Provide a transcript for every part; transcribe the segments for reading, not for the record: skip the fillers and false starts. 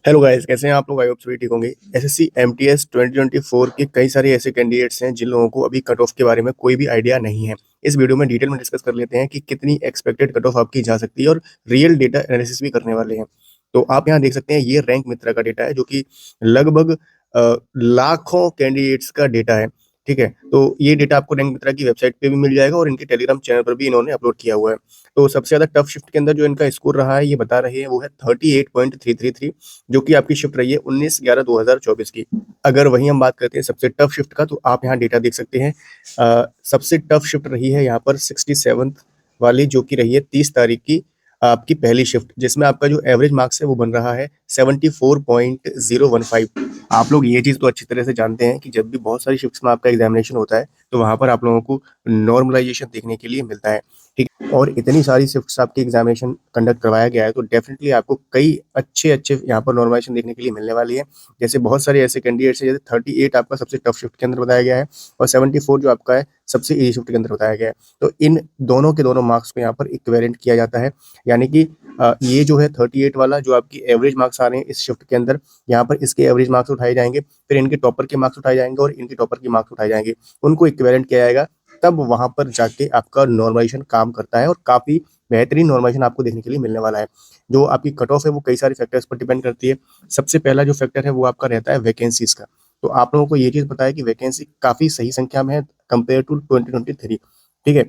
Hello guys, कैसे हैं आप लोग? आई होप सभी ठीक होंगे। एसएससी एमटीएस 2024 के कई सारे ऐसे कैंडिडेट्स हैं जिन लोगों को अभी कट ऑफ के बारे में कोई भी आइडिया नहीं है। इस वीडियो में डिटेल में डिस्कस कर लेते हैं कि कितनी एक्सपेक्टेड कट ऑफ आपकी जा सकती है और रियल डेटा एनालिसिस भी करने वाले हैं। तो आप यहाँ देख सकते हैं, ये रैंक मित्रा का डेटा है जो कि लगभग लाखों कैंडिडेट्स का डेटा है। ठीक है, तो ये डेटा आपको रैंक मित्रा की वेबसाइट पे भी मिल जाएगा और इनके टेलीग्राम चैनल पर भी इन्होंने अपलोड किया हुआ है। तो सबसे ज्यादा टफ शिफ्ट के अंदर जो इनका स्कोर रहा है, ये बता रहे हैं, वो है 38.333, जो कि आपकी शिफ्ट रही है 19/11/2024 की। अगर वही हम बात करते हैं सबसे टफ शिफ्ट का, तो आप यहाँ डेटा देख सकते हैं। सबसे टफ शिफ्ट रही है यहाँ पर 67th वाली, जो कि रही है 30 तारीख की आपकी पहली शिफ्ट, जिसमें आपका जो एवरेज मार्क्स है वो बन रहा है 74.015। आप लोग ये चीज़ तो अच्छी तरह से जानते हैं कि जब भी बहुत सारी शिफ्ट्स में आपका एग्जामिनेशन होता है, तो वहाँ पर आप लोगों को नॉर्मलाइजेशन देखने के लिए मिलता है। ठीक है, और इतनी सारी शिफ्ट्स आपकी एग्जामिनेशन कंडक्ट करवाया गया है, तो डेफिनेटली आपको कई अच्छे अच्छे यहाँ पर नॉर्मलाइजेशन देखने के लिए मिलने वाली है। जैसे बहुत सारे ऐसे कैंडिडेट्स हैं, जैसे 38 आपका सबसे टफ शिफ्ट के अंदर बताया गया है और 74 जो आपका है सबसे इजी शिफ्ट के अंदर बताया गया है। तो इन दोनों के दोनों मार्क्स को यहाँ पर इक्विवेलेंट किया जाता है, यानी कि ये जो है 38 वाला जो आपकी एवरेज मार्क्स आ रहे हैं इस शिफ्ट के अंदर, यहाँ पर इसके एवरेज मार्क्स उठाए जाएंगे, फिर इनके टॉपर के मार्क्स उठाए जाएंगे और इनके टॉपर के मार्क्स उठाए जाएंगे, उनको इक्विवेलेंट किया जाएगा। तब वहां पर जाके आपका नॉर्मलाइजेशन काम करता है और काफी बेहतरीन नॉर्मलाइजेशन आपको देखने के लिए मिलने वाला है। जो आपकी कट ऑफ है वो कई सारे फैक्टर्स पर डिपेंड करती है। सबसे पहला जो फैक्टर है वो आपका रहता है वैकेंसीज का। तो आप लोगों को ये चीज पता है कि वैकेंसी काफी सही संख्या में है कंपेयर टू 2023। ठीक है,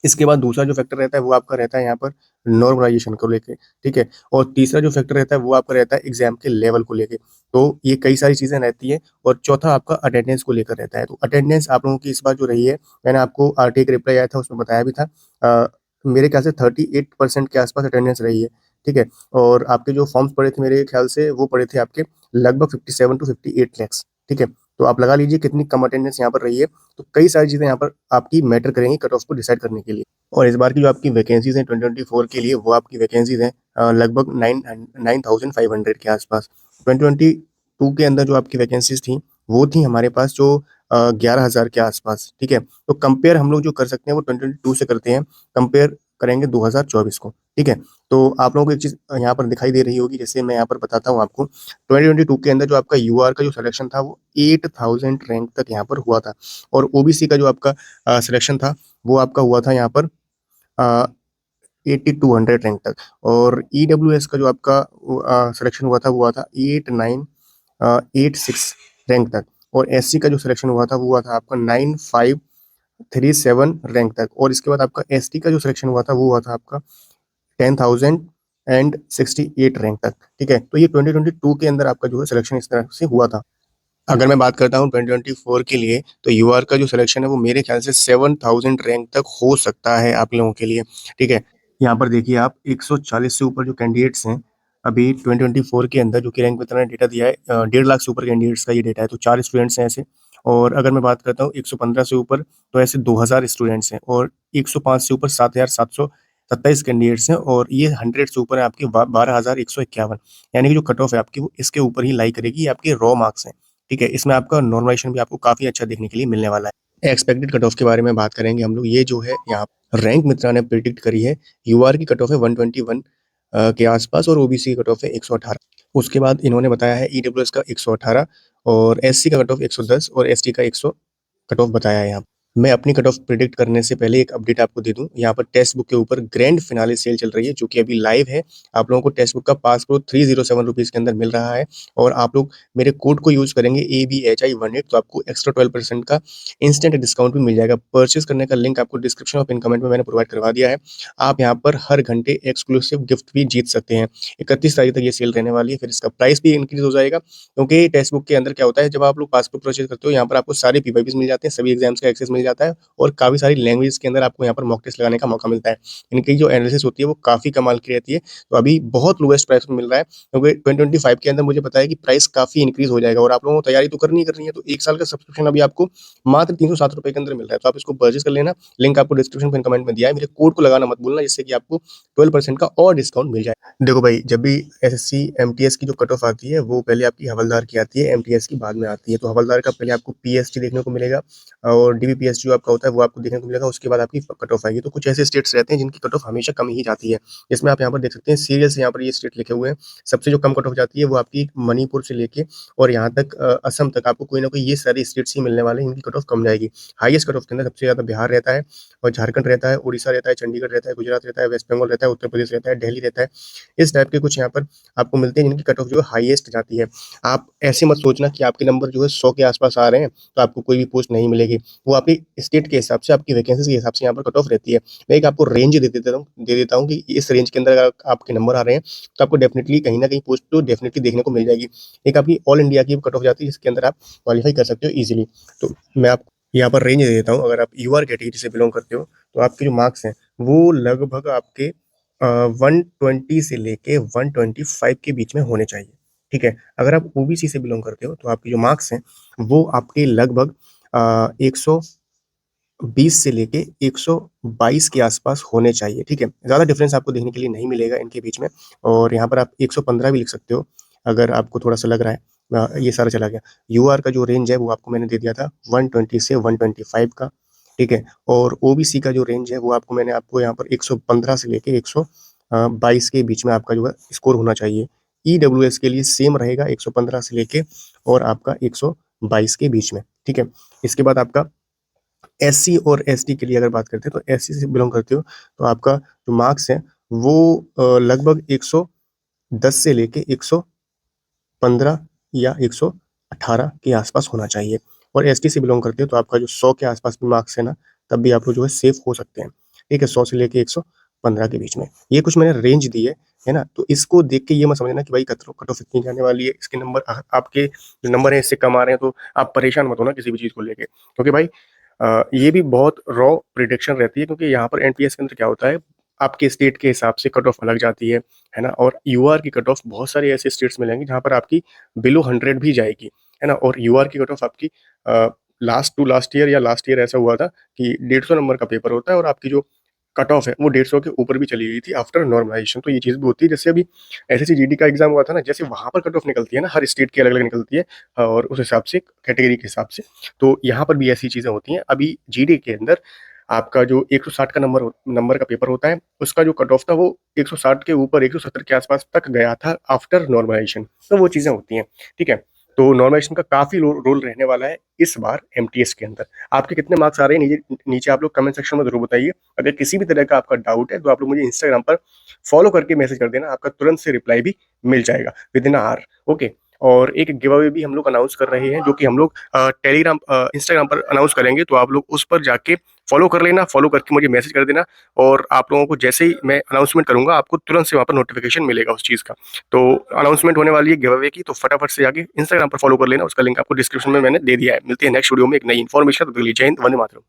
इसके बाद दूसरा जो फैक्टर रहता है वो आपका रहता है यहाँ पर नॉर्मलाइजेशन को लेके। ठीक है, और तीसरा जो फैक्टर रहता है वो आपका रहता है एग्जाम के लेवल को लेके। तो ये कई सारी चीजें रहती है। और चौथा आपका अटेंडेंस को लेकर रहता है। तो अटेंडेंस आप लोगों की इस बार जो रही है, मैंने आपको आरटीए का रिप्लाई आया था उसमें बताया भी था। मेरे ख्याल से 38% के आसपास अटेंडेंस रही है। ठीक है, और आपके जो फॉर्म्स पड़े थे मेरे ख्याल से वो पड़े थे आपके लगभग 57 to 58 lakhs। ठीक है, तो आप लगा लीजिए कितनी कम अटेंडेंस यहाँ पर रही है। तो कई सारी चीजें यहाँ पर आपकी मैटर करेंगी कट ऑफ को डिसाइड करने के लिए। और इस बार की जो आपकी वैकेंसीज हैं 2024 के लिए, वो आपकी वैकेंसीज हैं लगभग 9,500 के आसपास। 2022 के अंदर जो आपकी वैकेंसीज थी वो थी हमारे पास जो 11,000 के आसपास। ठीक है, तो कंपेयर हम लोग जो कर सकते हैं वो 2022 से करते हैं, कंपेयर करेंगे 2024 को। ठीक है, तो आप लोगों को एक चीज यहाँ पर दिखाई दे रही होगी, जैसे मैं यहाँ पर बताता हूँ आपको। 2022 के अंदर जो आपका यूआर का जो सिलेक्शन था वो 8,000 रैंक तक यहाँ पर हुआ था। और ओबीसी का जो आपका सिलेक्शन था वो आपका हुआ था यहाँ पर 8200 रैंक तक। और ईडब्ल्यूएस का जो आपका सिलेक्शन हुआ था वो हुआ था 8986 रैंक तक। और एससी का जो सिलेक्शन हुआ था वो हुआ था आपका 9537 रैंक तक। और इसके बाद आपका एसटी का जो सिलेक्शन हुआ था वो हुआ था आपका 10,068 रैंक तक। ठीक है, तो ये 2022 के अंदर आपका जो है सिलेक्शन इस तरह से हुआ था। अगर मैं बात करता हूँ 2024 के लिए, तो यूआर का जो सिलेक्शन है वो मेरे ख्याल से 7,000 रैंक तक हो सकता है आप लोगों के लिए। ठीक है, यहाँ पर देखिए आप 140 से ऊपर जो कैंडिडेट्स हैं अभी 2024 के अंदर, जो कि रैंक मित्र ने डेटा दिया है, 1.5 लाख से ऊपर कैंडिडेट्स का ये डेटा है, तो 4 स्टूडेंट्स हैं ऐसे। और अगर मैं बात करता हूँ 115 से ऊपर, तो ऐसे 2,000 स्टूडेंट्स हैं। और 105 से ऊपर 7,727 कैंडिडेट्स हैं। और ये 100 से ऊपर है आपके 12,151, यानी कि जो कट ऑफ है आपकी वो इसके ऊपर ही लाई करेगी। ये आपके रॉ मार्क्स हैं। ठीक है, इसमें आपका नॉर्मलाइजेशन भी आपको काफी अच्छा देखने के लिए मिलने वाला है। एक्सपेक्टेड कट ऑफ के बारे में बात करेंगे हम लोग। ये जो है यहाँ रैंक मित्रा ने प्रिडिक्ट करी है, यूआर की कट ऑफ है 121 के आसपास और ओबीसी की कट ऑफ है 118। उसके बाद इन्होंने बताया है ईडब्ल्यूएस का 118 और एससी का कट ऑफ 110 और एसटी का 100 कट ऑफ बताया है यहाँ। मैं अपनी कट ऑफ प्रिडिक्ट करने से पहले एक अपडेट आपको दे दूं, यहाँ पर टेक्स्ट बुक के ऊपर ग्रैंड फिनाले सेल चल रही है, जो कि अभी लाइव है। आप लोगों को टेक्स्ट बुक का पास प्रो 307 रुपीज के अंदर मिल रहा है। और आप लोग मेरे कोड को यूज करेंगे ABHI18, तो आपको एक्स्ट्रा 12% का इंस्टेंट डिस्काउंट भी मिल जाएगा। परचेज करने का लिंक आपको डिस्क्रिप्शन और पिन कमेंट में मैंने प्रोवाइड करवा दिया है। आप यहाँ पर हर घंटे एक्सक्लूसिव गिफ्ट भी जीत सकते हैं। 31 तारीख तक ये सेल रहने वाली है, फिर इसका प्राइस भी इंक्रीज हो जाएगा। क्योंकि टेक्स्ट बुक के अंदर क्या होता है, जब आप लोग पास प्रो परचेज करते हो, यहाँ पर आपको सारे पीवाईपीज मिल जाते हैं, सभी एग्जाम्स का एक्सेस मिल जाता है और काफी सारी लैंग्वेज के अंदर आपको यहाँ पर मॉक टेस्ट लगाने का मौका मिलता है। इनकी जो एनालिसिस होती है वो काफी कमाल की रहती है। तो अभी बहुत लोएस्ट प्राइस में मिल रहा है, क्योंकि 2025 के अंदर मुझे पता है कि प्राइस काफी इंक्रीज हो जाएगा और आप लोगों को तैयारी तो करनी ही करनी है। तो 1 साल का सब्सक्रिप्शन अभी आपको मात्र 307 रुपए के अंदर मिल रहा है, तो आप इसको परचेज कर लेना। लिंक आपको डिस्क्रिप्शन पिन कमेंट में दिया है। मेरे कोड को लगाना मत भूलना, जिससे कि आपको 12% का और डिस्काउंट मिल जाए। देखो भाई, जब भी एसएससी एमटीएस की जो कट ऑफ आती है वो पहले आपकी हवलदार की आती है, एमटीएस की बाद में आती है। तो हवलदार का पहले आपको पीएसटी देखने को मिलेगा और डीबीपी एमटीएस जो आपका होता है वो आपको देखने को मिलेगा, उसके बाद आपकी कट ऑफ आएगी। तो कुछ ऐसे स्टेट्स रहते हैं जिनकी कट ऑफ हमेशा कम ही जाती है, जिसमें आप यहाँ पर देख सकते हैं सीरियल से यहाँ पर ये स्टेट लिखे हुए हैं। सबसे जो कम कट ऑफ जाती है वो आपकी मणिपुर से लेके और यहाँ तक असम तक आपको कोई ना कोई ये सारे स्टेट्स ही मिलने वाले हैं, इनकी कट ऑफ कम जाएगी। हाईएस्ट कट ऑफ के अंदर सबसे ज़्यादा बिहार रहता है और झारखंड रहता है, उड़ीसा रहता है, चंडीगढ़ रहता है, गुजरात रहता है, वेस्ट बंगाल रहता है, उत्तर प्रदेश रहता है, दिल्ली रहता है। इस टाइप के कुछ यहाँ पर आपको मिलते हैं जिनकी कट ऑफ जो है हाईएस्ट जाती है। आप ऐसे मत सोचना कि आपके नंबर जो है 100 के आस-पास आ रहे हैं, तो आपको कोई भी पोस्ट नहीं मिलेगी। वो आपके स्टेट के हिसाब से, आपकी वैकेंसी के हिसाब से यहाँ पर कट ऑफ रहती है। मैं एक आपको रेंज दे देता हूँ कि इस रेंज के अंदर अगर आपके नंबर आ रहे हैं, तो आपको डेफिनिटली कहीं न कहीं पोस्ट तो डेफिनिटली देखने को मिल जाएगी। एक आपकी ऑल इंडिया की कट ऑफ जाती है, जिसके अंदर आप क्वालीफाई कर सकते हो ईज़िली। तो मैं आपको यहाँ पर रेंज दे देता हूँ, अगर आप यूआर कैटेगरी से बिलॉन्ग करते हो, तो आपके जो मार्क्स हैं, वो लगभग आपके 120 से लेके 125 के बीच में होने चाहिए, ठीक है? अगर आप ओबीसी से बिलॉन्ग करते हो, तो आपके जो मार्क्स हैं, वो आपके लगभग 120 से लेके 122 के आसपास होने चाहिए, ठीक है? ज़्यादा डिफरेंस आपको देखने के लिए नहीं मिलेगा इनके बीच में और यहाँ पर आप 115 भी लिख सकते हो, अगर आपको थोड़ा-सा लग रहा है ये सारा चला गया। यूआर का जो रेंज है, वो आपको मैंने दे दिया था 120 से 125 का, ठीक है? और ओबीसी का जो रेंज है, वो आपको यहाँ पर 115 से लेके 122 के बीच में आपका जो है स्कोर होना चाहिए। ईडब्ल्यूएस के लिए सेम रहेगा 115 से लेके और आपका 122 के बीच में, ठीक है? इसके बाद आपका एससी और एसटी के लिए अगर बात करते हैं, तो एससी से बिलॉन्ग करते हो, तो आपका जो मार्क्स है, वो लगभग 110 से लेके 115 या 118 के आसपास होना चाहिए और एसटी से बिलॉन्ग करते हो, तो आपका जो 100 के आसपास भी मार्क्स है ना, तब भी आप लोग जो है सेफ हो सकते हैं, ठीक है? 100 से लेके 115 के बीच में। ये कुछ मैंने रेंज दी है ना? तो इसको देख के ये मत समझना कि भाई कट ऑफ इतनी जाने वाली है, इसके नंबर आपके जो नंबर है इससे कम आ रहे हैं, तो आप परेशान मत होना किसी भी चीज़ को लेके। क्योंकि भाई ये भी बहुत रॉ प्रिडिक्शन रहती है, क्योंकि यहाँ पर एनटीएस के अंदर क्या होता है, आपके स्टेट के हिसाब से कट ऑफ अलग जाती है ना? और यूआर की कट ऑफ बहुत सारे ऐसे स्टेट्स मिलेंगे जहाँ पर आपकी बिलो 100 भी जाएगी, है ना? और यूआर की कट ऑफ आपकी लास्ट टू लास्ट ईयर या लास्ट ईयर ऐसा हुआ था कि 150 नंबर का पेपर होता है और आपकी जो कट ऑफ है वो 150 के ऊपर भी चली गई थी आफ्टर नॉर्मलाइजेशन। तो ये चीज़ भी होती है, जैसे अभी एसएससी जीडी का एग्जाम हुआ था ना, जैसे वहाँ पर कट ऑफ निकलती है ना, हर स्टेट की अलग-अलग निकलती है और उस हिसाब से कैटेगरी के हिसाब से, तो यहाँ पर भी ऐसी चीज़ें होती हैं। अभी जीडी के अंदर आपका जो 160 का नंबर का पेपर होता है, उसका जो कट ऑफ था वो 160 के ऊपर 170 के आसपास तक गया था आफ्टर नॉर्मलाइजेशन। तो वो चीज़ें होती हैं, ठीक है? तो नॉर्मलाइजेशन का काफ़ी रोल रहने वाला है इस बार एमटीएस के अंदर। आपके कितने मार्क्स आ रहे हैं नीचे नीचे आप लोग कमेंट सेक्शन में ज़रूर बताइए। अगर किसी भी तरह का आपका डाउट है, तो आप लोग मुझे इंस्टाग्राम पर फॉलो करके मैसेज कर देना, आपका तुरंत से रिप्लाई भी मिल जाएगा विदिन अ ऑवर, ओके? और एक गिव अवे भी हम लोग अनाउंस कर रहे हैं, जो कि हम लोग इंस्टाग्राम पर अनाउंस करेंगे, तो आप लोग उस पर जाके फॉलो कर लेना, फॉलो करके मुझे मैसेज कर देना और आप लोगों को जैसे ही मैं अनाउंसमेंट करूँगा, आपको तुरंत से वहाँ पर नोटिफ़िकेशन मिलेगा उस चीज़ का। तो अनाउंसमेंट होने वाली है गिव अवे की, तो फटाफट से जाके इंस्टाग्राम पर फॉलो कर लेना, उसका लिंक आपको डिस्क्रिप्शन में मैंने दे दिया है। मिलते हैं नेक्स्ट वीडियो में एक नई इन्फॉर्मेशन, तब तक के लिए जय हिंद, वंदे मातरम।